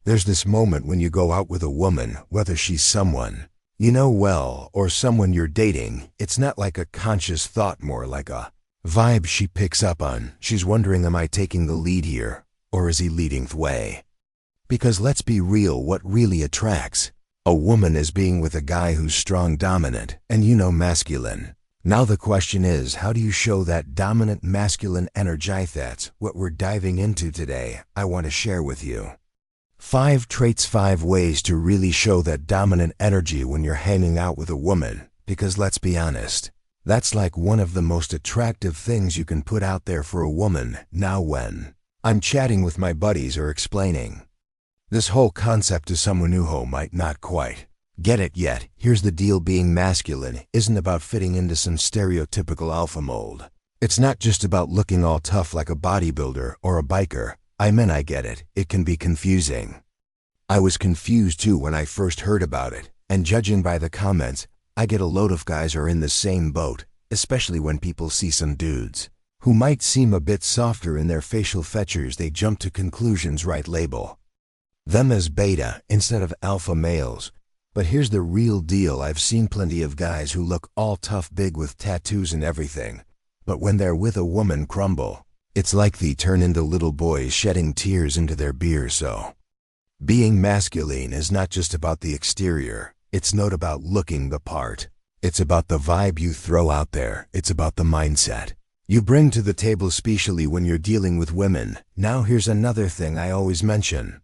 There's this moment when you go out with a woman, whether she's someone you know well or someone you're dating. It's not like a conscious thought, more like a vibe she picks up on. She's wondering, am I taking the lead here, or is he leading the way? Because let's be real, what really attracts a woman is being with a guy who's strong, dominant, and masculine. Now the question is, how do you show that dominant masculine energy? That's what we're diving into today. I want to share with you 5 traits, 5 ways to really show that dominant energy when you're hanging out with a woman. Because let's be honest, that's like one of the most attractive things you can put out there for a woman. Now when I'm chatting with my buddies or explaining this whole concept to someone who might not quite get it yet, here's the deal: being masculine isn't about fitting into some stereotypical alpha mold. It's not just about looking all tough like a bodybuilder or a biker. I get it. It can be confusing. I was confused too when I first heard about it, and judging by the comments, I get a load of guys are in the same boat, especially when people see some dudes who might seem a bit softer in their facial features. They jump to conclusions, right? Label them as beta instead of alpha males. But here's the real deal: I've seen plenty of guys who look all tough, big with tattoos and everything, but when they're with a woman, crumble. It's like they turn into little boys shedding tears into their beer. So being masculine is not just about the exterior. It's not about looking the part. It's about the vibe you throw out there. It's about the mindset you bring to the table, especially when you're dealing with women. Now here's another thing I always mention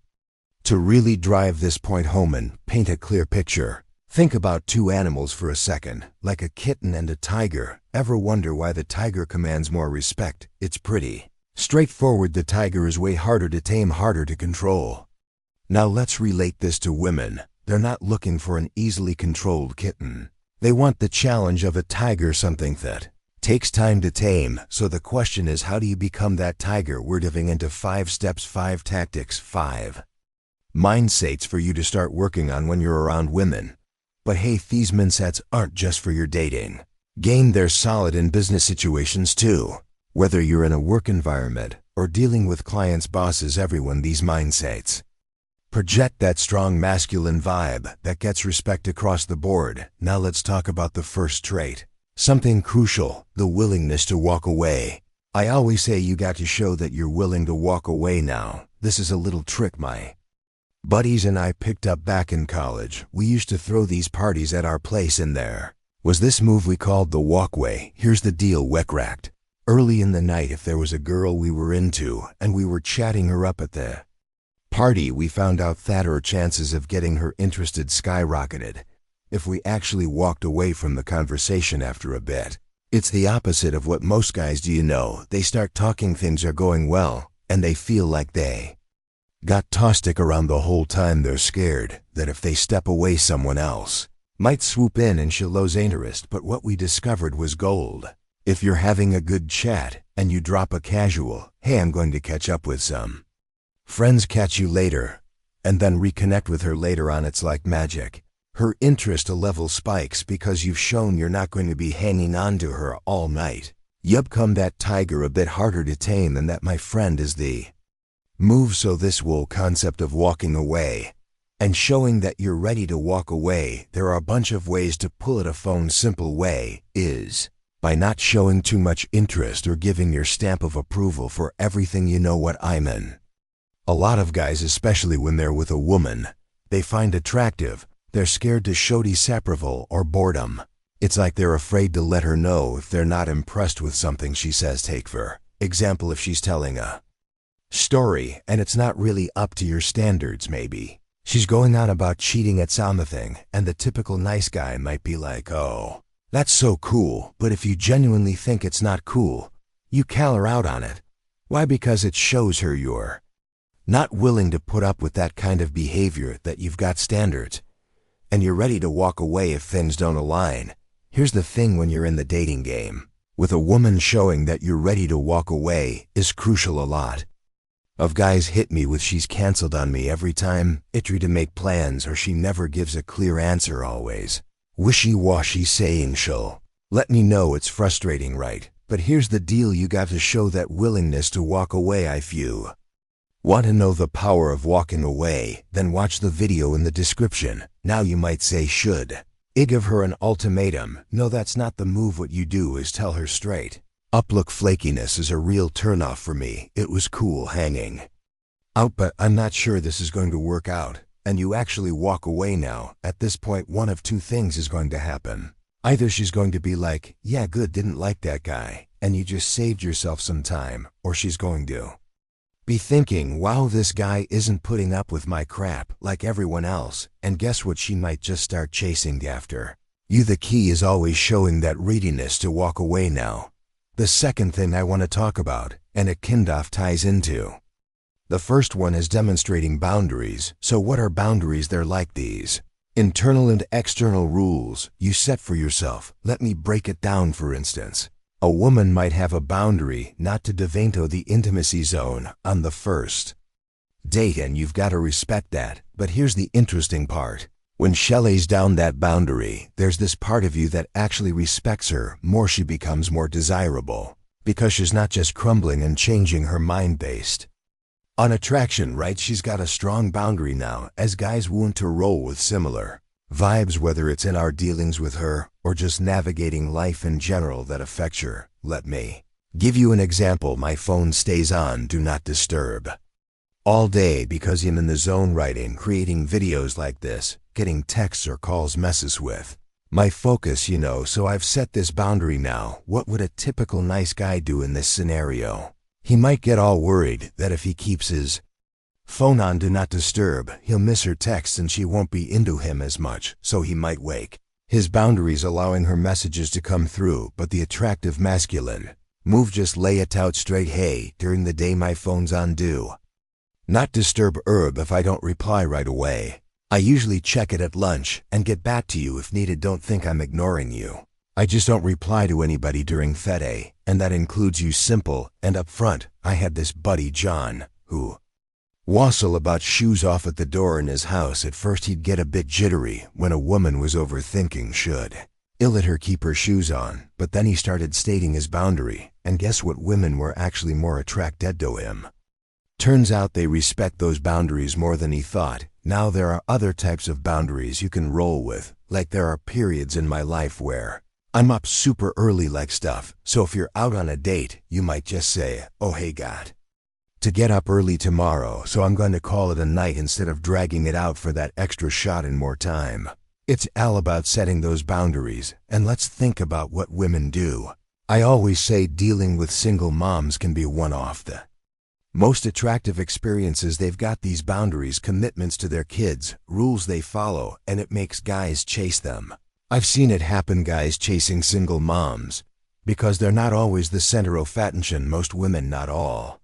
to really drive this point home and paint a clear picture. Think about 2 animals for a second, like a kitten and a tiger. Ever wonder why the tiger commands more respect? It's pretty straightforward. The tiger is way harder to tame, harder to control. Now let's relate this to women. They're not looking for an easily controlled kitten. They want the challenge of a tiger, something that takes time to tame. So the question is, how do you become that tiger? We're diving into 5 steps, 5 tactics, 5 mindsets for you to start working on when you're around women. But hey, these mindsets aren't just for your dating game. They're solid in business situations too. Whether you're in a work environment or dealing with clients, bosses, everyone, these mindsets project that strong masculine vibe that gets respect across the board. Now let's talk about the first trait, something crucial: the willingness to walk away. I always say you got to show that you're willing to walk away. Now, this is a little trick my buddies and I picked up back in college. We used to throw these parties at our place, and there was this move we called the walkway. Here's the deal: wrecked early in the night, if there was a girl we were into and we were chatting her up at the party, we found out that our chances of getting her interested skyrocketed if we actually walked away from the conversation after a bit. It's the opposite of what most guys do. They start talking, things are going well, and they feel like they got tossed around the whole time. They're scared that if they step away, someone else might swoop in and show lose interest. But what we discovered was gold. If you're having a good chat and you drop a casual, "Hey, I'm going to catch up with some friends, catch you later," and then reconnect with her later on, it's like magic. Her interest level spikes because you've shown you're not going to be hanging on to her all night. You become that tiger, a bit harder to tame, and that, my friend, is the move. So this whole concept of walking away and showing that you're ready to walk away, there are a bunch of ways to pull it. A phone simple way is by not showing too much interest or giving your stamp of approval for everything. You know what I mean? A lot of guys, especially when they're with a woman they find attractive, they're scared to show disapproval or boredom. It's like they're afraid to let her know if they're not impressed with something she says. Take for example, if she's telling a story and it's not really up to your standards. Maybe she's going on about cheating at something, and the typical nice guy might be like, "Oh, that's so cool." But if you genuinely think it's not cool, you call her out on it. Why? Because it shows her you're not willing to put up with that kind of behavior, that you've got standards, and you're ready to walk away if things don't align. Here's the thing: when you're in the dating game with a woman, showing that you're ready to walk away is crucial. A lot of guys hit me with, "She's canceled on me every time I try to make plans," or "She never gives a clear answer, always wishy-washy, saying she'll let me know." It's frustrating, right? But here's the deal: you got to show that willingness to walk away. If you Want to know the power of walking away? Then watch the video in the description. Now you might say, should I give her an ultimatum? No, that's not the move. What you do is tell her straight up, look, flakiness is a real turnoff for me. It was cool hanging out, but I'm not sure this is going to work out. And you actually walk away now. At this point, one of two things is going to happen. Either she's going to be like, yeah, good, didn't like that guy, and you just saved yourself some time, or she's going to be thinking, wow, this guy isn't putting up with my crap like everyone else, and guess what? She might just start chasing after you. The key is always showing that readiness to walk away now. The second thing I want to talk about, and it kind of ties into the first one, is demonstrating boundaries. So what are boundaries? They're like these internal and external rules you set for yourself. Let me break it down. For instance, a woman might have a boundary not to divento the intimacy zone on the first date, and you've got to respect that. But here's the interesting part. When she lays down that boundary, there's this part of you that actually respects her more. She becomes more desirable because she's not just crumbling and changing her mind based on attraction, right? She's got a strong boundary now, as guys want to roll with similar vibes, whether it's in our dealings with her or just navigating life in general that affects her. Let me give you an example. My phone stays on do not disturb all day because I'm in the zone writing, creating videos like this, getting texts or calls messes with my focus, so I've set this boundary now. What would a typical nice guy do in this scenario? He might get all worried that if he keeps his phone on do not disturb, he'll miss her texts and she won't be into him as much, so he might wake his boundaries, allowing her messages to come through. But the attractive masculine move, just lay it out straight. Hey, during the day my phone's on do not disturb. If I don't reply right away, I usually check it at lunch and get back to you if needed. Don't think I'm ignoring you. I just don't reply to anybody during Fede, and that includes you. Simple and upfront. I had this buddy John who wassail about shoes off at the door in his house. At first he'd get a bit jittery when a woman was overthinking should I let her keep her shoes on, but then he started stating his boundary, and guess what? Women were actually more attracted to him. Turns out they respect those boundaries more than he thought. Now there are other types of boundaries you can roll with, like there are periods in my life where I'm up super early like stuff, so if you're out on a date, you might just say, oh hey, got to get up early tomorrow, so I'm going to call it a night instead of dragging it out for that extra shot and more time. It's all about setting those boundaries, and let's think about what women do. I always say dealing with single moms can be one of the most attractive experiences. They've got these boundaries, commitments to their kids, rules they follow, and it makes guys chase them. I've seen it happen, guys chasing single moms, because they're not always the center of attention. Most women, not all,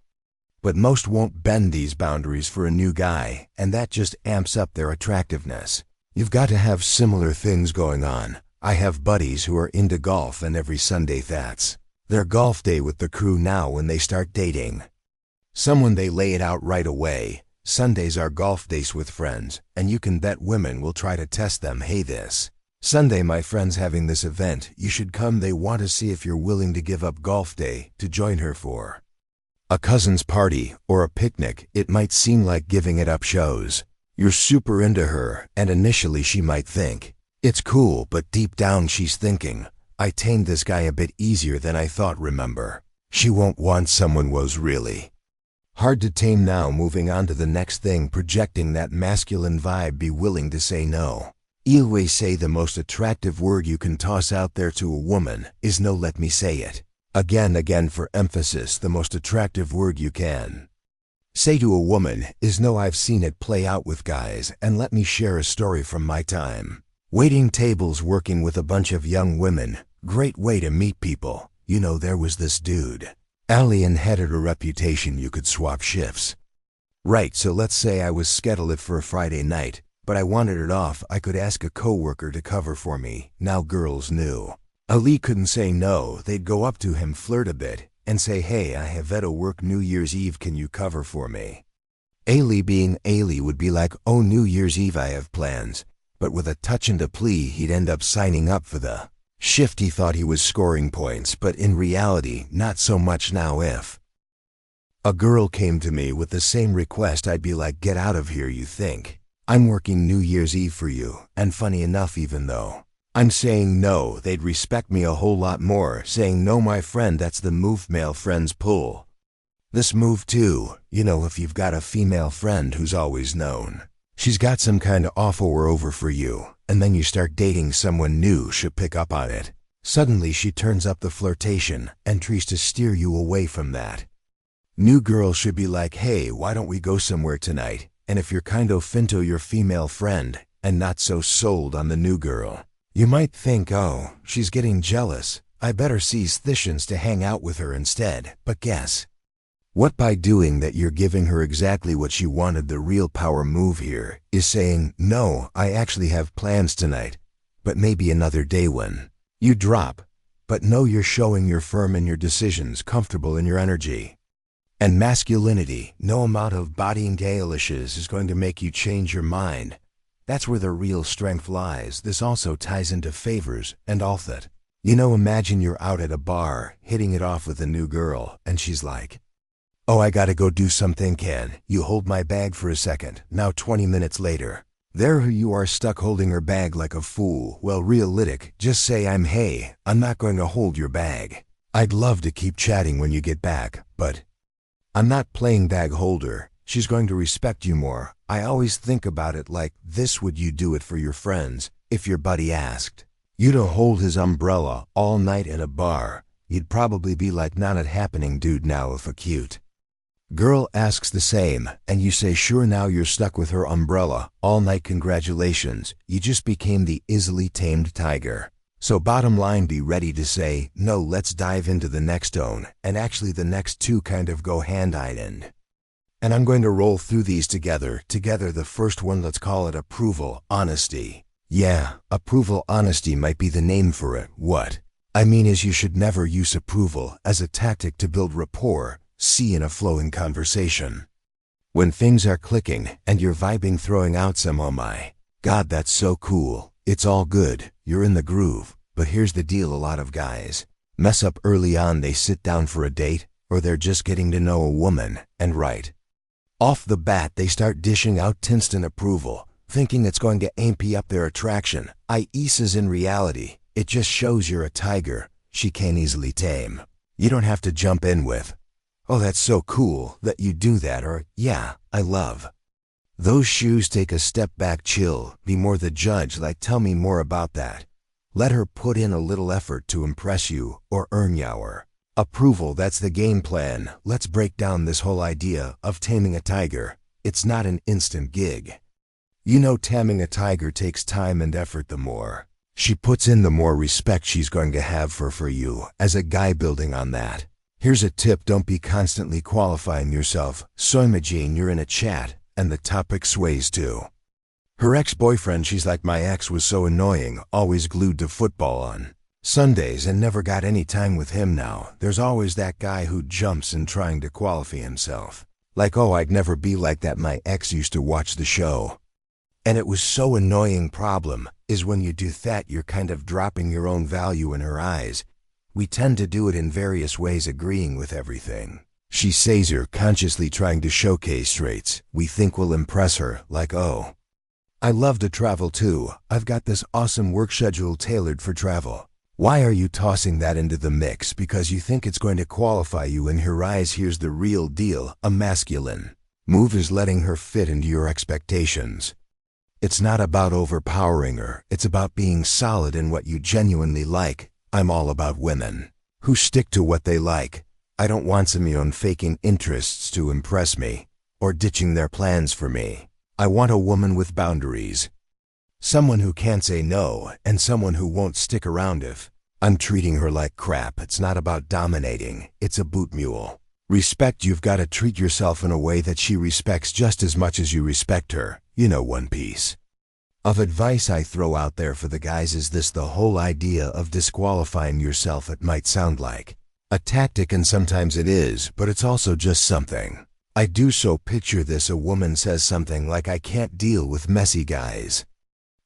but most won't bend these boundaries for a new guy, and that just amps up their attractiveness. You've got to have similar things going on. I have buddies who are into golf, and every Sunday that's their golf day with the crew. Now when they start dating someone, they lay it out right away. Sundays are golf days with friends, and you can bet women will try to test them. Hey, this Sunday my friend's having this event, you should come. They want to see if you're willing to give up golf day to join her for a cousin's party or a picnic. It might seem like giving it up shows you're super into her, and initially she might think it's cool, but deep down she's thinking, I tamed this guy a bit easier than I thought. Remember, she won't want someone was really hard to tame. Now moving on to the next thing, projecting that masculine vibe. Be willing to say no. Always say the most attractive word you can toss out there to a woman is no. Let me say it again for emphasis. The most attractive word you can say to a woman is no. I've seen it play out with guys, and let me share a story from my time waiting tables, working with a bunch of young women. Great way to meet people. There was this dude, Alien, had a reputation you could swap shifts. Right, so let's say I was scheduled for a Friday night, but I wanted it off. I could ask a coworker to cover for me. Now girls knew Ali couldn't say no. They'd go up to him, flirt a bit, and say, hey, I have to work New Year's Eve, can you cover for me? Ali, being Ali, would be like, oh, New Year's Eve I have plans. But with a touch and a plea, he'd end up signing up for the shift. He thought he was scoring points, but in reality, not so much. Now if A girl came to me with the same request, I'd be like, get out of here, you think I'm working New Year's Eve for you, and funny enough, even though I'm saying no, they'd respect me a whole lot more saying no, my friend. That's the move male friends pull. This move too, if you've got a female friend who's always known she's got some kind of offer over for you, and then you start dating someone new, she'll pick up on it. Suddenly she turns up the flirtation and tries to steer you away from that. New girl should be like, hey, why don't we go somewhere tonight? And if you're kind of finto your female friend and not so sold on the new girl, you might think, oh, she's getting jealous, I better seize this to hang out with her instead. But guess what? By doing that, you're giving her exactly what she wanted. The real power move here is saying, no, I actually have plans tonight, but maybe another day. When you drop, but no, you're showing you're firm in your decisions, comfortable in your energy. And masculinity, no amount of bodying delishes is going to make you change your mind. That's where the real strength lies. This also ties into favors and all that. Imagine you're out at a bar, hitting it off with a new girl, and she's like, oh, I gotta go do something, can you hold my bag for a second? Now 20 minutes later, there you are stuck holding her bag like a fool. Well, realistic, just say I'm not going to hold your bag. I'd love to keep chatting when you get back, but I'm not playing bag holder. She's going to respect you more. I always think about it like this: would you do it for your friends if your buddy asked you to hold his umbrella all night in a bar? You'd probably be like, not it happening, dude. Now if a cute girl asks the same and you say sure, now you're stuck with her umbrella all night. Congratulations, you just became the easily tamed tiger. So bottom line, be ready to say no. Let's dive into the next tone, and actually the next two kind of go hand in hand. And I'm going to roll through these together. The first one, let's call it approval honesty. Yeah, approval honesty might be the name for it. What I mean is, you should never use approval as a tactic to build rapport. See, in a flowing conversation, when things are clicking and you're vibing, throwing out some, oh my God, that's so cool, it's all good, you're in the groove. But here's the deal, a lot of guys mess up early on. They sit down for a date, or they're just getting to know a woman, and right off the bat they start dishing out instant approval, thinking it's going to amp up their attraction. Says in reality, it just shows you're a tiger she can't easily tame. You don't have to jump in with, oh, that's so cool that you do that, or yeah, I love those shoes. Take a step back, chill, be more the judge, like tell me more about that. Let her put in a little effort to impress you or earn your approval. That's the game plan. Let's break down this whole idea of taming a tiger. It's not an instant gig. Taming a tiger takes time and effort. The more she puts in, the more respect she's going to have for you as a guy. Building on that, here's a tip: don't be constantly qualifying yourself. So imagine you're in a chat and the topic sways to her ex-boyfriend. She's like, my ex was so annoying, always glued to football on Sundays and never got any time with him. Now there's always that guy who jumps in trying to qualify himself, like, oh, I'd never be like that, my ex used to watch the show and it was so annoying. Problem is, when you do that, you're kind of dropping your own value in her eyes. We tend to do it in various ways, agreeing with everything she says, or consciously trying to showcase traits we think will impress her, like, oh, I love to travel too, I've got this awesome work schedule tailored for travel. Why are you tossing that into the mix? Because you think it's going to qualify you in her eyes. Here's the real deal: a masculine move is letting her fit into your expectations. It's not about overpowering her, it's about being solid in what you genuinely like. I'm all about women who stick to what they like. I don't want someone faking interests to impress me or ditching their plans for me. I want a woman with boundaries, someone who can't say no, and someone who won't stick around if I'm treating her like crap. It's not about dominating, it's a boot mule. Respect: you've got to treat yourself in a way that she respects just as much as you respect her. One piece of advice I throw out there for the guys is this: the whole idea of disqualifying yourself. It might sound like a tactic, and sometimes it is, but it's also just something I do. So picture this: a woman says something like, I can't deal with messy guys.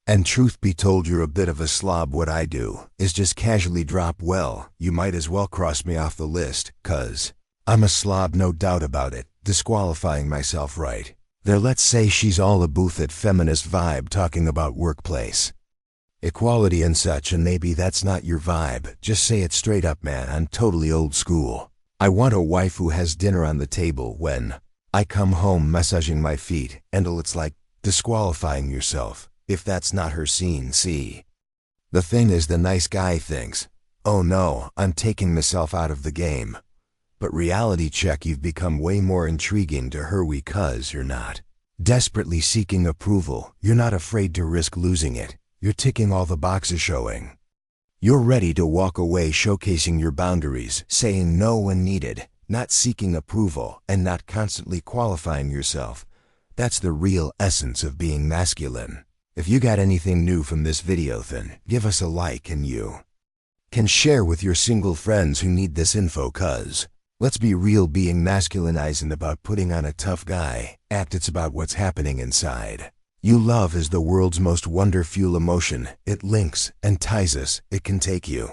And truth be told, you're a bit of a slob. What I do is just casually drop, well, you might as well cross me off the list, 'cause I'm a slob, no doubt about it, disqualifying myself right there. Let's say she's all a booth at feminist vibe talking about workplace equality and such, and maybe that's not your vibe. Just say it straight up, man, I'm totally old school. I want a wife who has dinner on the table when I come home massaging my feet, and it's like disqualifying yourself if that's not her scene. See, the thing is, the nice guy thinks, oh no, I'm taking myself out of the game. But reality check, you've become way more intriguing to her because you're not desperately seeking approval. You're not afraid to risk losing it. You're ticking all the boxes, showing you're ready to walk away, showcasing your boundaries, saying no when needed, not seeking approval, and not constantly qualifying yourself. That's the real essence of being masculine. If you got anything new from this video, then give us a like, and you can share with your single friends who need this info, cause let's be real, being masculine isn't about putting on a tough guy act, it's about what's happening inside. Love is the world's most wonder-fuel emotion. It links and ties us. It can take you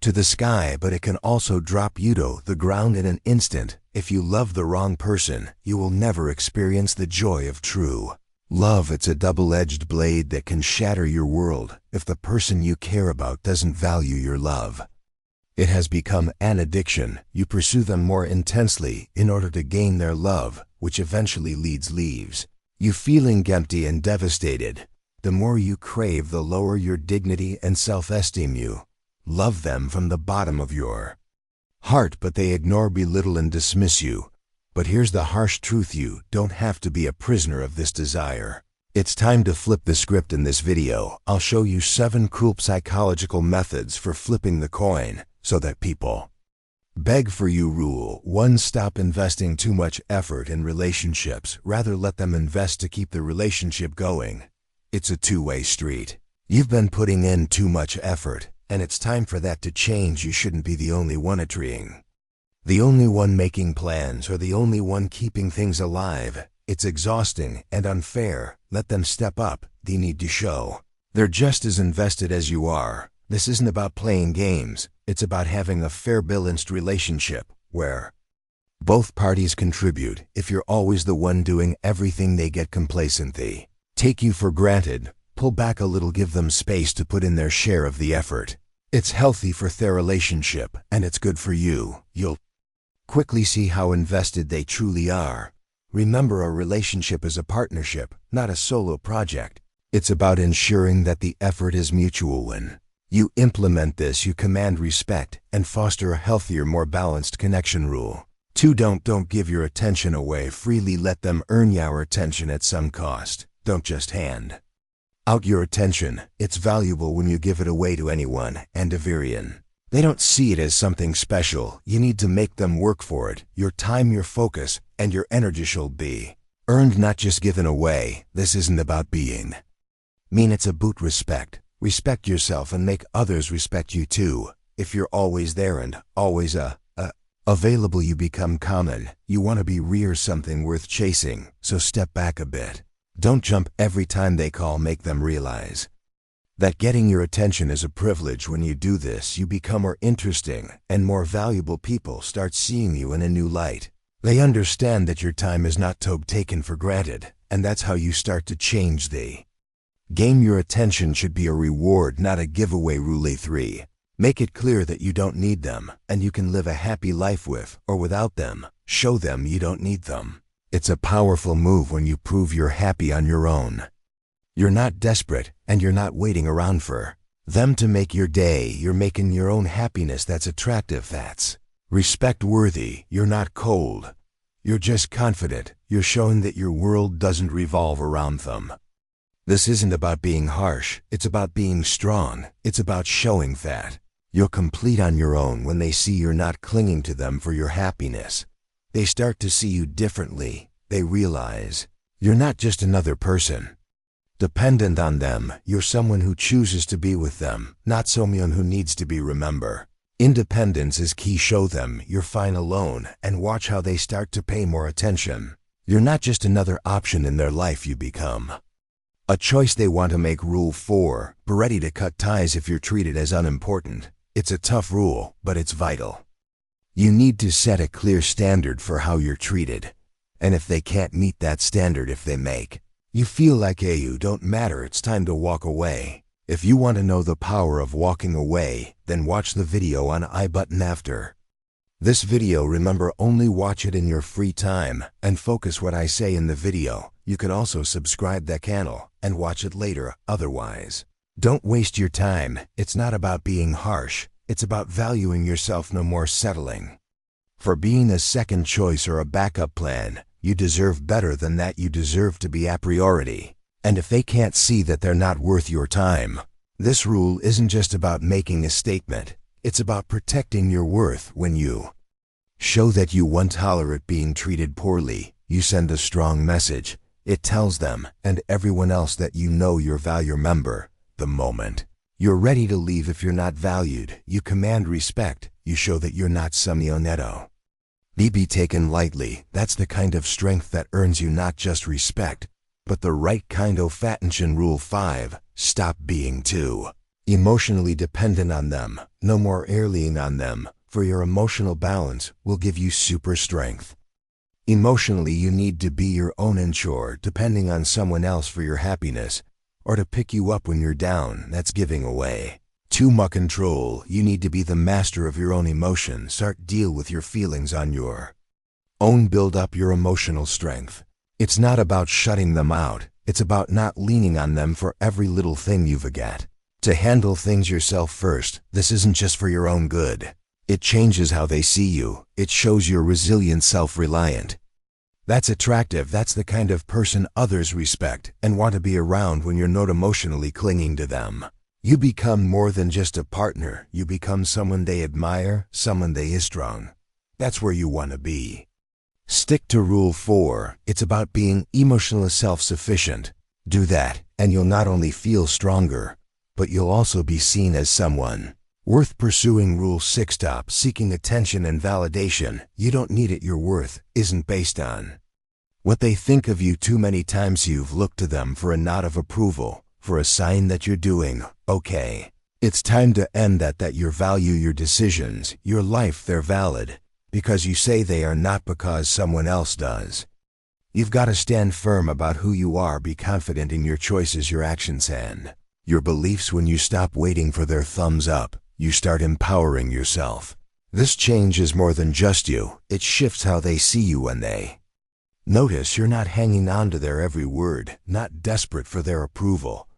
to the sky, but it can also drop you to the ground in an instant. If you love the wrong person, you will never experience the joy of true love. It's a double-edged blade that can shatter your world if the person you care about doesn't value your love. It has become an addiction. You pursue them more intensely in order to gain their love, which eventually leaves you feeling empty and devastated. The more you crave, the lower your dignity and self-esteem. You love them from the bottom of your heart, but they ignore, belittle, and dismiss you. But here's the harsh truth: you don't have to be a prisoner of this desire. It's time to flip the script. In this video, I'll show you 7 cool psychological methods for flipping the coin so that people beg for you. Rule 1: stop investing too much effort in relationships. Rather, let them invest to keep the relationship going. It's a two-way street. You've been putting in too much effort, and it's time for that to change. You shouldn't be the only one agreeing, the only one making plans, or the only one keeping things alive. It's exhausting and unfair. Let them step up. They need to show they're just as invested as you are. This isn't about playing games. It's about having a fair, balanced relationship where both parties contribute. If you're always the one doing everything, they get complacent. They take you for granted. Pull back a little. Give them space to put in their share of the effort. It's healthy for their relationship, and it's good for you. You'll quickly see how invested they truly are. Remember, a relationship is a partnership, not a solo project. It's about ensuring that the effort is mutual. When you implement this, you command respect and foster a healthier, more balanced connection. Rule 2: don't give your attention away freely. Let them earn your attention at some cost. Don't just hand out your attention. It's valuable when you give it away to anyone, and Avarian. They don't see it as something special. You need to make them work for it. Your time, your focus, and your energy should be earned, not just given away. This isn't about being mean. It's about respect. Respect yourself and make others respect you too. If you're always there and always available, you become common. You want to be rare, something worth chasing. So step back a bit. Don't jump every time they call. Make them realize that getting your attention is a privilege. When you do this, you become more interesting and more valuable. People start seeing you in a new light. They understand that your time is not taken for granted, and that's how you start to change the game. Your attention should be a reward, not a giveaway. Rule 3: make it clear that you don't need them, and you can live a happy life with or without them. Show them you don't need them. It's a powerful move when you prove you're happy on your own. You're not desperate, and you're not waiting around for them to make your day. You're making your own happiness. That's attractive. That's respect-worthy. You're not cold. You're just confident. You're showing that your world doesn't revolve around them. This isn't about being harsh. It's about being strong. It's about showing that you're complete on your own. When they see you're not clinging to them for your happiness, they start to see you differently. They realize you're not just another person dependent on them. You're someone who chooses to be with them, not someone who needs to be remembered. Independence is key. Show them you're fine alone, and watch how they start to pay more attention. You're not just another option in their life. You become a choice they want to make. Rule 4: be ready to cut ties if you're treated as unimportant. It's a tough rule, but it's vital. You need to set a clear standard for how you're treated. And if they can't meet that standard, if they make you feel like you don't matter, it's time to walk away. If you want to know the power of walking away, then watch the video on I button after this video. Remember, only watch it in your free time and focus what I say in the video. You can also subscribe that channel and watch it later. Otherwise, don't waste your time. It's not about being harsh. It's about valuing yourself, no more settling for being a second choice or a backup plan. You deserve better than that. You deserve to be a priority. And if they can't see that they're not worth your time, this rule isn't just about making a statement. It's about protecting your worth. When you show that you won't tolerate being treated poorly, you send a strong message. It tells them and everyone else that you know your value. Remember, the moment you're ready to leave, if you're not valued, you command respect. You show that you're not some neoneto be taken lightly. That's the kind of strength that earns you not just respect, but the right kind of fattention. Rule 5. Stop being too emotionally dependent on them. No more leaning on them for your emotional balance will give you super strength. Emotionally, you need to be your own insurer. Depending on someone else for your happiness or to pick you up when you're down, that's giving away too much control. You need to be the master of your own emotions. Start deal with your feelings on your own. Build up your emotional strength. It's not about shutting them out. It's about not leaning on them for every little thing. You've got to handle things yourself first. This isn't just for your own good. It changes how they see you. It shows you're resilient, self-reliant. That's attractive. That's the kind of person others respect and want to be around when you're not emotionally clinging to them. You become more than just a partner. You become someone they admire, someone they is strong. That's where you want to be. Stick to rule 4. It's about being emotionally self-sufficient. Do that, and you'll not only feel stronger, but you'll also be seen as someone worth pursuing. Rule 6. Stop seeking attention and validation. You don't need it. Your worth isn't based on what they think of you. Too many times you've looked to them for a nod of approval, for a sign that you're doing okay. It's time to end that. That you value your decisions, your life. They're valid because you say they are, not because someone else does. You've got to stand firm about who you are. Be confident in your choices, your actions, and your beliefs. When you stop waiting for their thumbs up, you start empowering yourself. This change is more than just you. It shifts how they see you when they notice you're not hanging on to their every word, not desperate for their approval.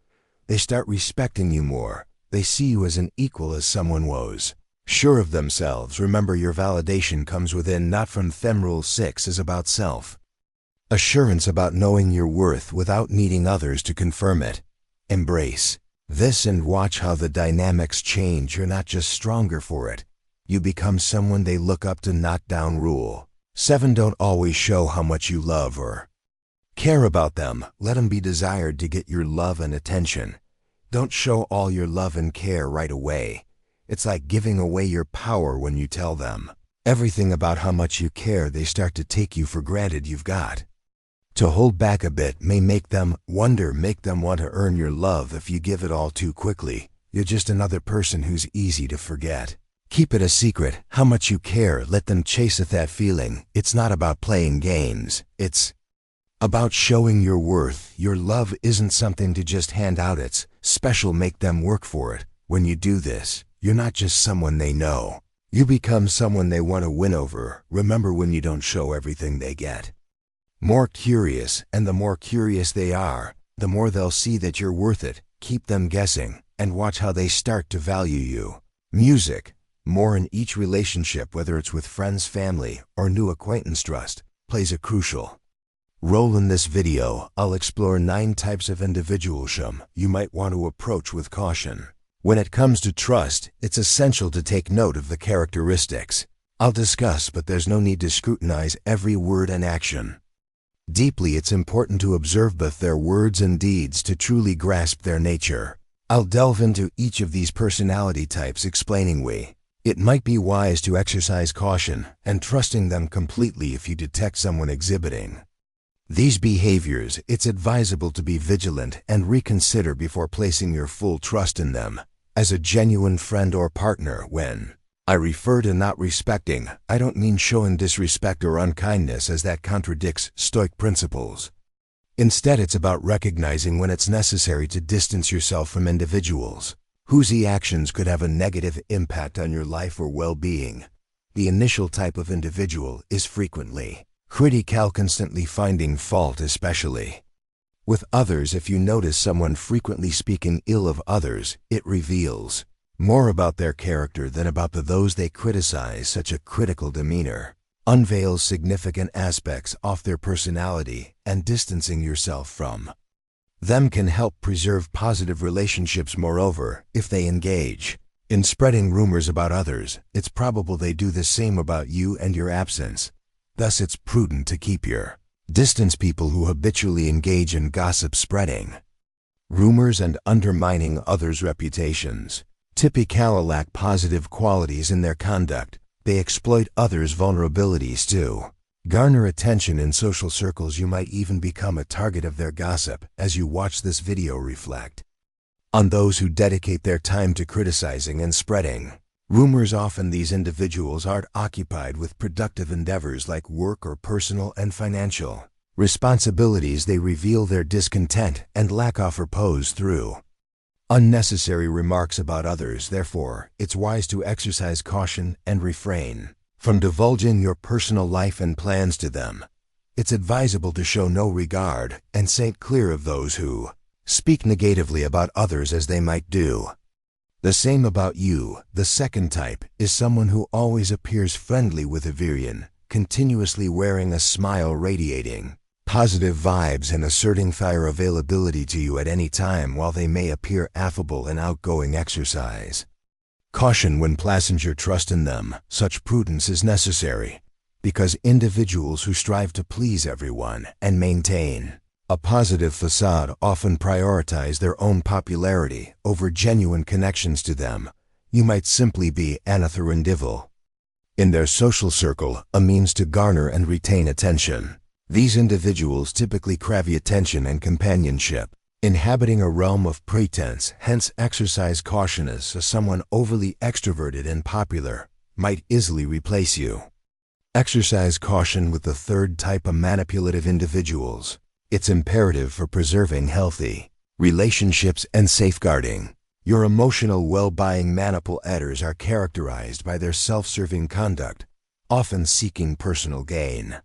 They start respecting you more. They see you as an equal, as someone was sure of themselves. Remember, your validation comes within, not from them. Rule 6 is about self-assurance, about knowing your worth without needing others to confirm it. Embrace this and watch how the dynamics change. You're not just stronger for it. You become someone they look up to, not down. Rule 7. Don't always show how much you love or care about them. Let them be desired to get your love and attention. Don't show all your love and care right away. It's like giving away your power. When you tell them everything about how much you care, they start to take you for granted. You've got to hold back a bit. May make them wonder, make them want to earn your love. If you give it all too quickly, you're just another person who's easy to forget. Keep it a secret how much you care. Let them chase at that feeling. It's not about playing games. It's about showing your worth. Your love isn't something to just hand out. It's special. Make them work for it. When you do this, you're not just someone they know. You become someone they want to win over. Remember, when you don't show everything, they get more curious, and the more curious they are, the more they'll see that you're worth it. Keep them guessing and watch how they start to value you. Music. More in each relationship, whether it's with friends, family, or new acquaintance, trust plays a crucial role in this video. I'll explore 9 types of individualism you might want to approach with caution. When it comes to trust, it's essential to take note of the characteristics I'll discuss, but there's no need to scrutinize every word and action deeply. It's important to observe both their words and deeds to truly grasp their nature. I'll delve into each of these personality types, explaining why it might be wise to exercise caution and trusting them completely. If you detect someone exhibiting these behaviors, it's advisable to be vigilant and reconsider before placing your full trust in them as a genuine friend or partner. When I refer to not respecting. I don't mean showing disrespect or unkindness, as that contradicts Stoic principles. Instead, it's about recognizing when it's necessary to distance yourself from individuals whose actions could have a negative impact on your life or well-being. The initial type of individual is frequently critical, constantly finding fault, especially with others. If you notice someone frequently speaking ill of others, it reveals more about their character than about those they criticize. Such a critical demeanor unveils significant aspects of their personality, and distancing yourself from them can help preserve positive relationships. Moreover, if they engage in spreading rumors about others, it's probable they do the same about you and your absence. Thus, it's prudent to keep your distance. People who habitually engage in gossip, spreading rumors, and undermining others' reputations typically lack positive qualities in their conduct. They exploit others' vulnerabilities to garner attention in social circles. You might even become a target of their gossip. As you watch this video, reflect on those who dedicate their time to criticizing and spreading rumors. Often these individuals aren't occupied with productive endeavors like work or personal and financial responsibilities. They reveal their discontent and lack of purpose through unnecessary remarks about others. Therefore, it's wise to exercise caution and refrain from divulging your personal life and plans to them. It's advisable to show no regard and stay clear of those who speak negatively about others, as they might do the same about you. The second type is someone who always appears friendly with everyone, continuously wearing a smile, radiating positive vibes and asserting their availability to you at any time. While they may appear affable and outgoing, exercise caution when placing your trust in them. Such prudence is necessary because individuals who strive to please everyone and maintain a positive facade often prioritize their own popularity over genuine connections to them. You might simply be another individual in their social circle, a means to garner and retain attention. These individuals typically crave attention and companionship, inhabiting a realm of pretense. Hence, exercise caution, as someone overly extroverted and popular might easily replace you. Exercise caution with the third type of manipulative individuals. It's imperative for preserving healthy relationships and safeguarding your emotional well-being. Manipulators are characterized by their self-serving conduct, often seeking personal gain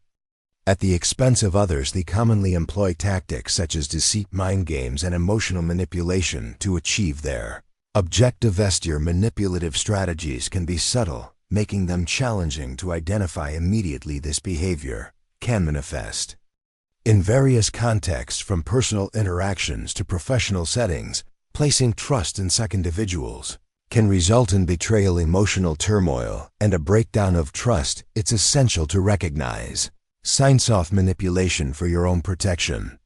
at the expense of others. They commonly employ tactics such as deceit, mind games, and emotional manipulation to achieve their objective. Their manipulative strategies can be subtle, making them challenging to identify immediately. This behavior can manifest in various contexts, from personal interactions to professional settings. Placing trust in such individuals can result in betrayal, emotional turmoil, and a breakdown of trust. It's essential to recognize signs of manipulation for your own protection.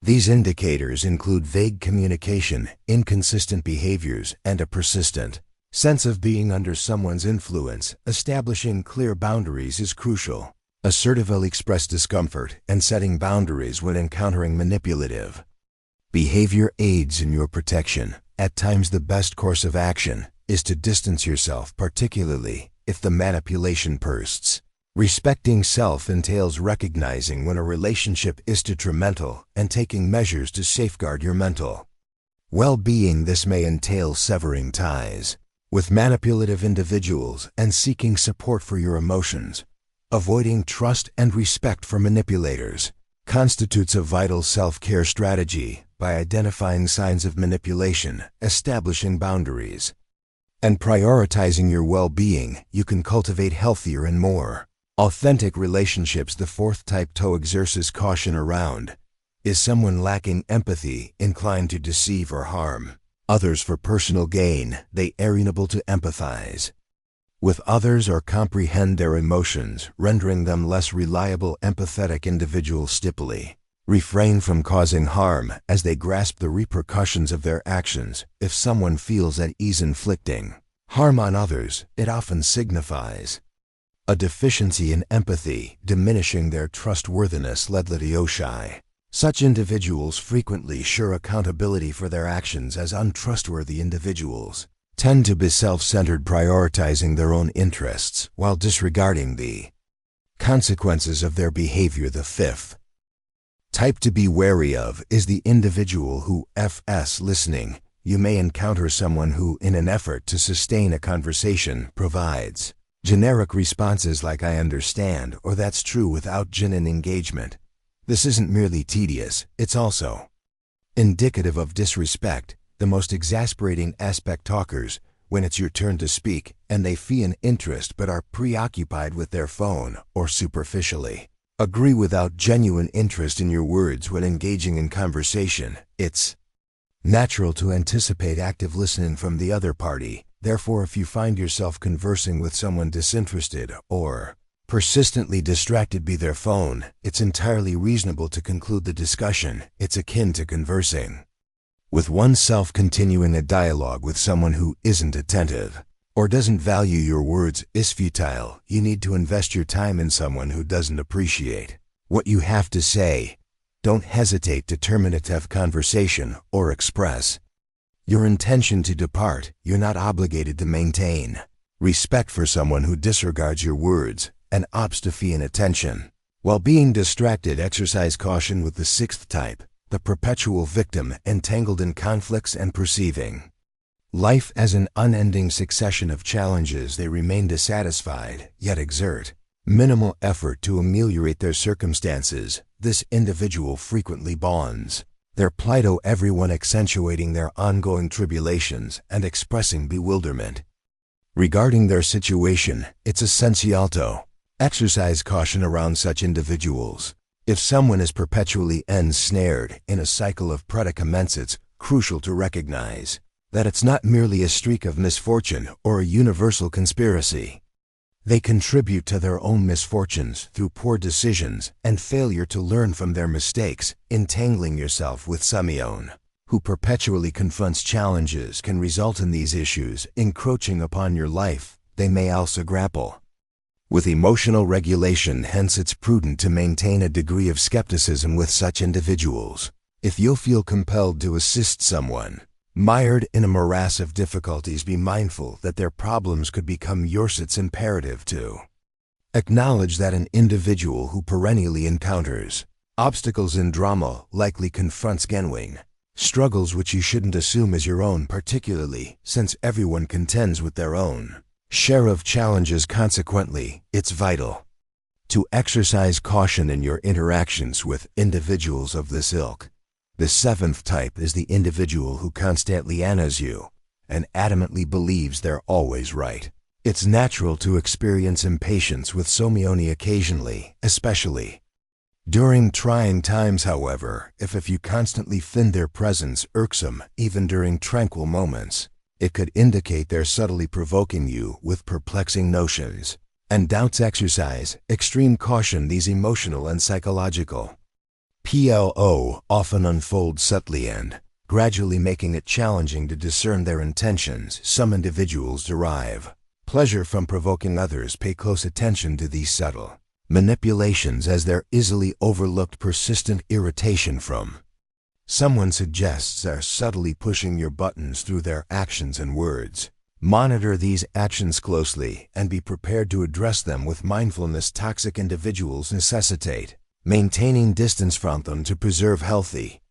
These indicators include vague communication, inconsistent behaviors, and a persistent sense of being under someone's influence. Establishing clear boundaries is crucial. Assertively express discomfort and setting boundaries when encountering manipulative behavior aids in your protection. At times, the best course of action is to distance yourself, particularly if the manipulation persists. Respecting self entails recognizing when a relationship is detrimental and taking measures to safeguard your mental well-being. This may entail severing ties with manipulative individuals and seeking support for your emotions. Avoiding trust and respect for manipulators constitutes a vital self-care strategy. By identifying signs of manipulation, establishing boundaries, and prioritizing your well-being, you can cultivate healthier and more authentic relationships. The fourth type to exercise caution around is someone lacking empathy, inclined to deceive or harm others for personal gain. They are unable to empathize with others or comprehend their emotions, rendering them less reliable. Empathetic individuals typically refrain from causing harm as they grasp the repercussions of their actions. If someone feels at ease inflicting harm on others, it often signifies a deficiency in empathy, diminishing their trustworthiness. Such individuals frequently share accountability for their actions as untrustworthy individuals tend to be self-centered, prioritizing their own interests while disregarding the consequences of their behavior. The fifth type to be wary of is the individual who f's listening. You may encounter someone who, in an effort to sustain a conversation, provides generic responses like "I understand" or "that's true" without genuine engagement. This isn't merely tedious, it's also indicative of disrespect. The most exasperating aspect: talkers, when it's your turn to speak and they feign interest but are preoccupied with their phone or superficially agree without genuine interest in your words when engaging in conversation. It's natural to anticipate active listening from the other party. Therefore, if you find yourself conversing with someone disinterested or persistently distracted by their phone, it's entirely reasonable to conclude the discussion. It's akin to conversing with oneself. Continuing a dialogue with someone who isn't attentive or doesn't value your words is futile. You need to invest your time in someone who doesn't appreciate what you have to say. Don't hesitate to terminate a conversation or express your intention to depart. You're not obligated to maintain respect for someone who disregards your words and opts to feign attention while being distracted. Exercise caution with the sixth type, the perpetual victim, entangled in conflicts and perceiving life as an unending succession of challenges. They remain dissatisfied, yet exert minimal effort to ameliorate their circumstances. This individual frequently bonds their plight to everyone, accentuating their ongoing tribulations and expressing bewilderment regarding their situation. It's essential to exercise caution around such individuals. If someone is perpetually ensnared in a cycle of predicaments, it's crucial to recognize that it's not merely a streak of misfortune or a universal conspiracy. They contribute to their own misfortunes through poor decisions and failure to learn from their mistakes. Entangling yourself with someone who perpetually confronts challenges can result in these issues encroaching upon your life. They may also grapple with emotional regulation. Hence, it's prudent to maintain a degree of skepticism with such individuals. If you'll feel compelled to assist someone mired in a morass of difficulties, be mindful that their problems could become yours. It's imperative to acknowledge that an individual who perennially encounters obstacles and drama likely confronts genuine struggles which you shouldn't assume as your own, particularly since everyone contends with their own share of challenges. Consequently, it's vital to exercise caution in your interactions with individuals of this ilk. The seventh type is the individual who constantly annoys you and adamantly believes they're always right. It's natural to experience impatience with someone occasionally, especially during trying times. However, if you constantly find their presence irksome, even during tranquil moments, it could indicate they're subtly provoking you with perplexing notions and doubts. Exercise extreme caution. These emotional and psychological PLO often unfold subtly and gradually, making it challenging to discern their intentions. Some individuals derive pleasure from provoking others. Pay close attention to these subtle manipulations, as they're easily overlooked. Persistent irritation from someone suggests they're subtly pushing your buttons through their actions and words. Monitor these actions closely and be prepared to address them with mindfulness. Toxic individuals necessitate maintaining distance from them to preserve healthy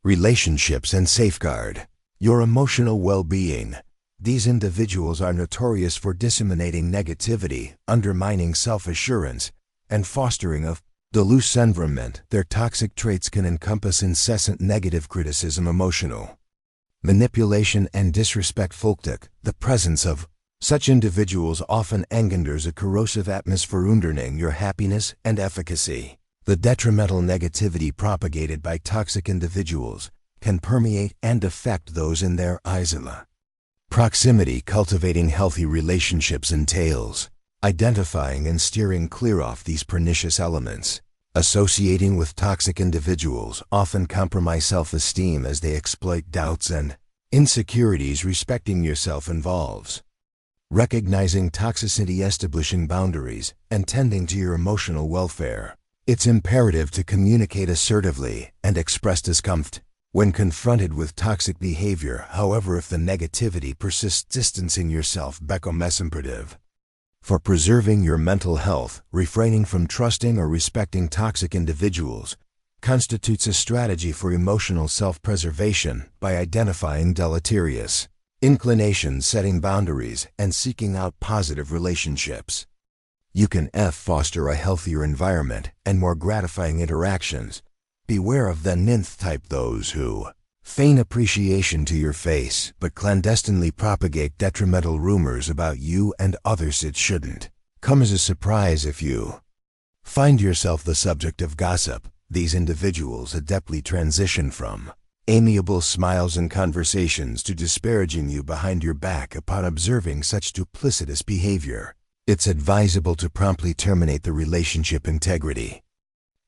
relationships and safeguard your emotional well-being. These individuals are notorious for disseminating negativity, undermining self-assurance, and fostering a delusive environment. Their toxic traits can encompass incessant negative criticism, emotional manipulation, and disrespectful. The presence of such individuals often engenders a corrosive atmosphere, undermining your happiness and efficacy. The detrimental negativity propagated by toxic individuals can permeate and affect those in their isla proximity. Cultivating healthy relationships entails identifying and steering clear of these pernicious elements. Associating with toxic individuals often compromise self-esteem, as they exploit doubts and insecurities respecting yourself. Involves recognizing toxicity, establishing boundaries, and tending to your emotional welfare. It's imperative to communicate assertively and express discomfort When confronted with toxic behavior, however, if the negativity persists, distancing yourself becomes imperative. For preserving your mental health, refraining from trusting or respecting toxic individuals constitutes a strategy for emotional self-preservation by identifying deleterious inclinations, setting boundaries, and seeking out positive relationships. You can foster a healthier environment and more gratifying interactions. Beware of the ninth type, those who feign appreciation to your face but clandestinely propagate detrimental rumors about you and others. It shouldn't come as a surprise if you find yourself the subject of gossip. These individuals adeptly transition from amiable smiles and conversations to disparaging you behind your back. Upon observing such duplicitous behavior, it's advisable to promptly terminate the relationship. Integrity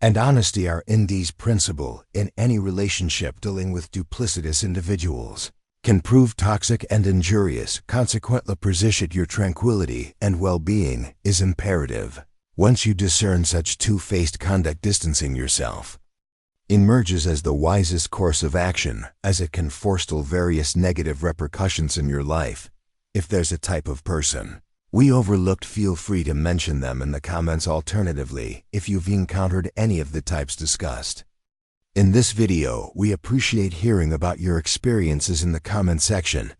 and honesty are indeed principle in any relationship. Dealing with duplicitous individuals can prove toxic and injurious. Consequently, preserve your tranquility and well-being is imperative. Once you discern such two-faced conduct, distancing yourself emerges as the wisest course of action, as it can forestall various negative repercussions in your life. If there's a type of person we overlooked, feel free to mention them in the comments. Alternatively, if you've encountered any of the types discussed in this video, we appreciate hearing about your experiences in the comment section.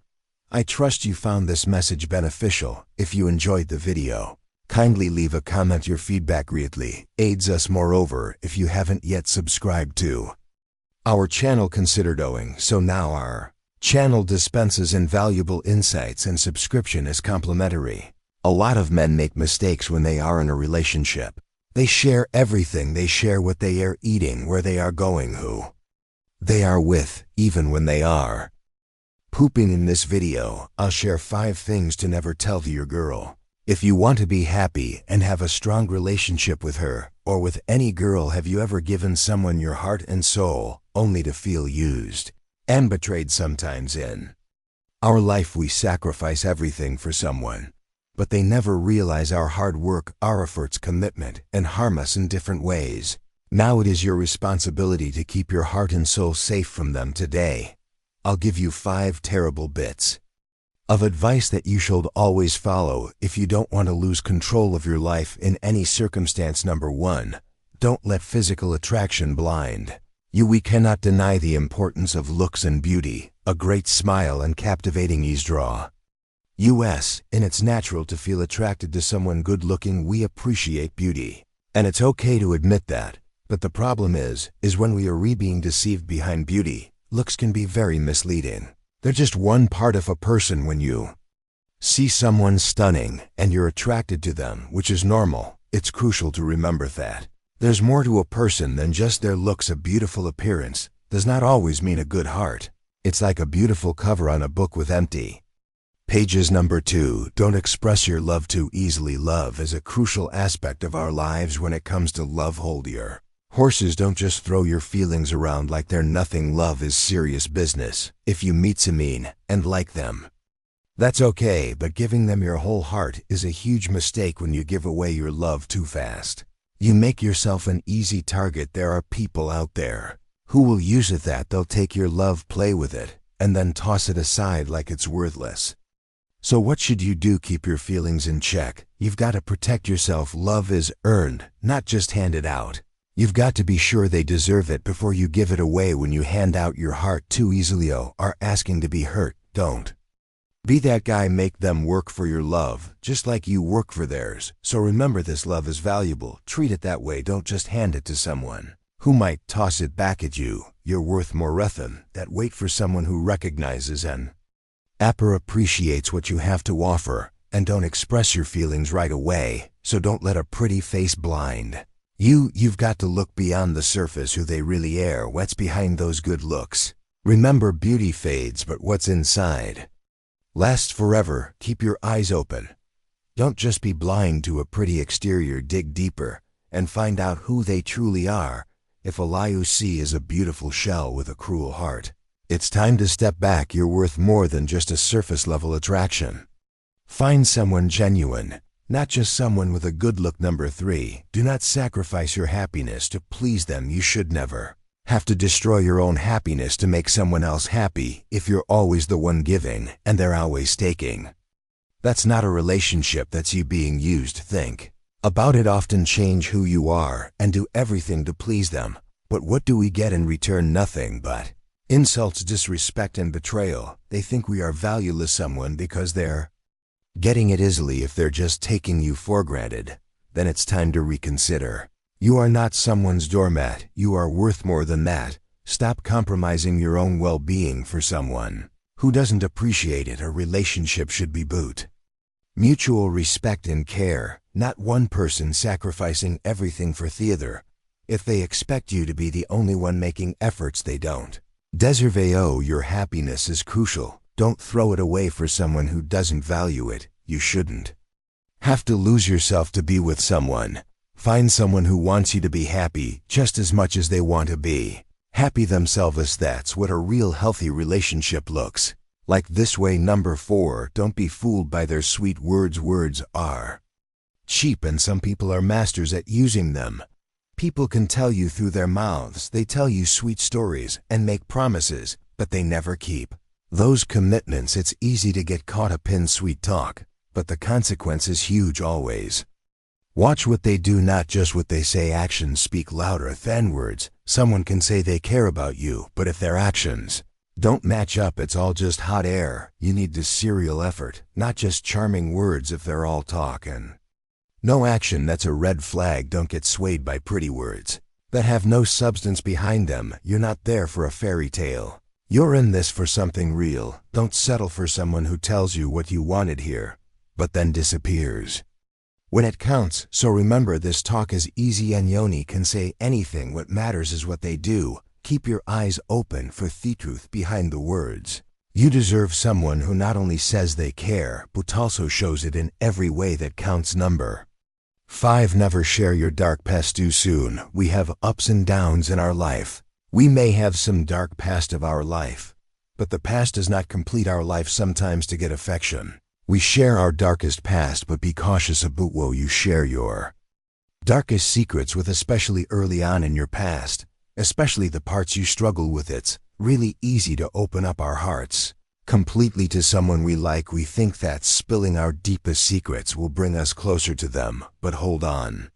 I trust you found this message beneficial. If you enjoyed the video, kindly leave a comment. Your feedback greatly aids us. Moreover, if you haven't yet subscribed to our channel, consider doing so now. Our channel dispenses invaluable insights and subscription is complimentary. A lot of men make mistakes when they are in a relationship. They share everything. They share what they are eating, where they are going, who they are with, even when they are pooping. In this video, I'll share 5 things to never tell to your girl. If you want to be happy and have a strong relationship with her, or with any girl, have you ever given someone your heart and soul, only to feel used and betrayed? Sometimes in our life we sacrifice everything for someone, but they never realize our hard work, our efforts, commitment, and harm us in different ways. Now it is your responsibility to keep your heart and soul safe from them. Today, I'll give you 5 terrible bits of advice that you should always follow if you don't want to lose control of your life in any circumstance. Number 1. Don't let physical attraction blind you. We cannot deny the importance of looks and beauty. A great smile and captivating eyes draw us, and it's natural to feel attracted to someone good-looking. We appreciate beauty, and it's okay to admit that. But the problem is when we are being deceived behind beauty. Looks can be very misleading. They're just one part of a person. When you see someone stunning and you're attracted to them, which is normal, it's crucial to remember that there's more to a person than just their looks. A beautiful appearance does not always mean a good heart. It's like a beautiful cover on a book with empty pages. Number 2. Don't express your love too easily. Love is a crucial aspect of our lives. When it comes to love, hold your horses. Don't just throw your feelings around like they're nothing. Love is serious business. If you meet someone and like them, that's okay, but giving them your whole heart is a huge mistake. When you give away your love too fast, you make yourself an easy target. There are people out there who will use it, that they'll take your love, play with it, and then toss it aside like it's worthless. So what should you do? Keep your feelings in check. You've got to protect yourself. Love is earned, not just handed out. You've got to be sure they deserve it before you give it away. When you hand out your heart too easily or are asking to be hurt, don't be that guy. Make them work for your love, just like you work for theirs. So remember, this love is valuable. Treat it that way. Don't just hand it to someone who might toss it back at you. You're worth more than that. Wait for someone who recognizes and appreciates what you have to offer, and don't express your feelings right away. So don't let a pretty face blind you. You've got to look beyond the surface, who they really are, what's behind those good looks. Remember, beauty fades, but what's inside lasts forever. Keep your eyes open. Don't just be blind to a pretty exterior. Dig deeper and find out who they truly are. If all you see is a beautiful shell with a cruel heart, it's time to step back. You're worth more than just a surface-level attraction. Find someone genuine, not just someone with a good look. Number 3. Do not sacrifice your happiness to please them. You should never Have to destroy your own happiness to make someone else happy if you're always the one giving and they're always taking. That's not a relationship, that's you being used. Think about it often. Change who you are and do everything to please them. But what do we get in return? Nothing but insults, disrespect, and betrayal. They think we are valueless someone because they're getting it easily. If they're just taking you for granted, then it's time to reconsider. You are not someone's doormat. You are worth more than that. Stop compromising your own well-being for someone who doesn't appreciate it. A relationship should be built mutual respect and care, not one person sacrificing everything for the other. If they expect you to be the only one making efforts, they don't deserve you. Your happiness is crucial. Don't throw it away for someone who doesn't value it. You shouldn't have to lose yourself to be with someone. Find someone who wants you to be happy just as much as they want to be happy themselves. That's what a real healthy relationship looks like. This way. Number 4, don't be fooled by their sweet words. Words are cheap and some people are masters at using them. People can tell you through their mouths. They tell you sweet stories and make promises, but they never keep those commitments. It's easy to get caught up in sweet talk, but the consequence is huge always. Watch what they do, not just what they say. Actions speak louder than words. Someone can say they care about you, but if their actions don't match up, it's all just hot air. You need the serial effort, not just charming words. If they're all talk and no action, that's a red flag. Don't get swayed by pretty words that have no substance behind them. You're not there for a fairy tale. You're in this for something real. Don't settle for someone who tells you what you wanted here, but then disappears when it counts. So remember, this talk is easy and Yoni can say anything. What matters is what they do. Keep your eyes open for the truth behind the words. You deserve someone who not only says they care, but also shows it in every way that counts. Number 5, never share your dark past too soon. We have ups and downs in our life. We may have some dark past of our life, but the past does not complete our life. Sometimes to get affection, we share our darkest past, but be cautious about what you share your darkest secrets with, especially early on in your past, especially the parts you struggle with. It's really easy to open up our hearts completely to someone we like. We think that spilling our deepest secrets will bring us closer to them, but hold on.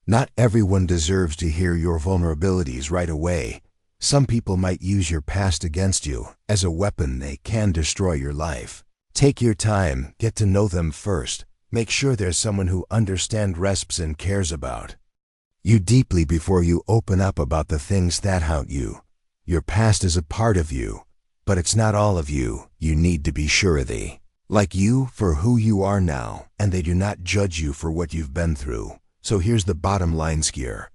Not everyone deserves to hear your vulnerabilities right away. Some people might use your past against you as a weapon. They can destroy your life. Take your time, get to know them first. Make sure there's someone who understands, respects, and cares about you deeply before you open up about the things that haunt you. Your past is a part of you, but it's not all of you. You need to be sure they like you for who you are now, and they do not judge you for what you've been through. So here's the bottom line: scare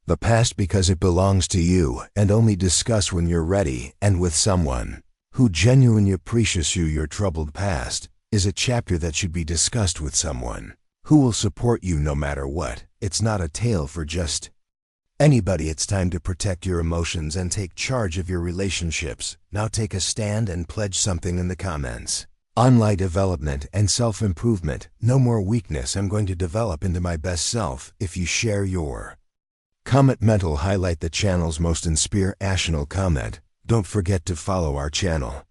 the past because it belongs to you, and only discuss when you're ready and with someone who genuinely appreciates you. Your troubled past is a chapter that should be discussed with someone who will support you no matter what. It's not a tale for just anybody. It's time to protect your emotions and take charge of your relationships. Now take a stand and pledge something in the comments. Online development and self-improvement. No more weakness. I'm going to develop into my best self. If you share your comment, highlight the channel's most inspirational comment. Don't forget to follow our channel.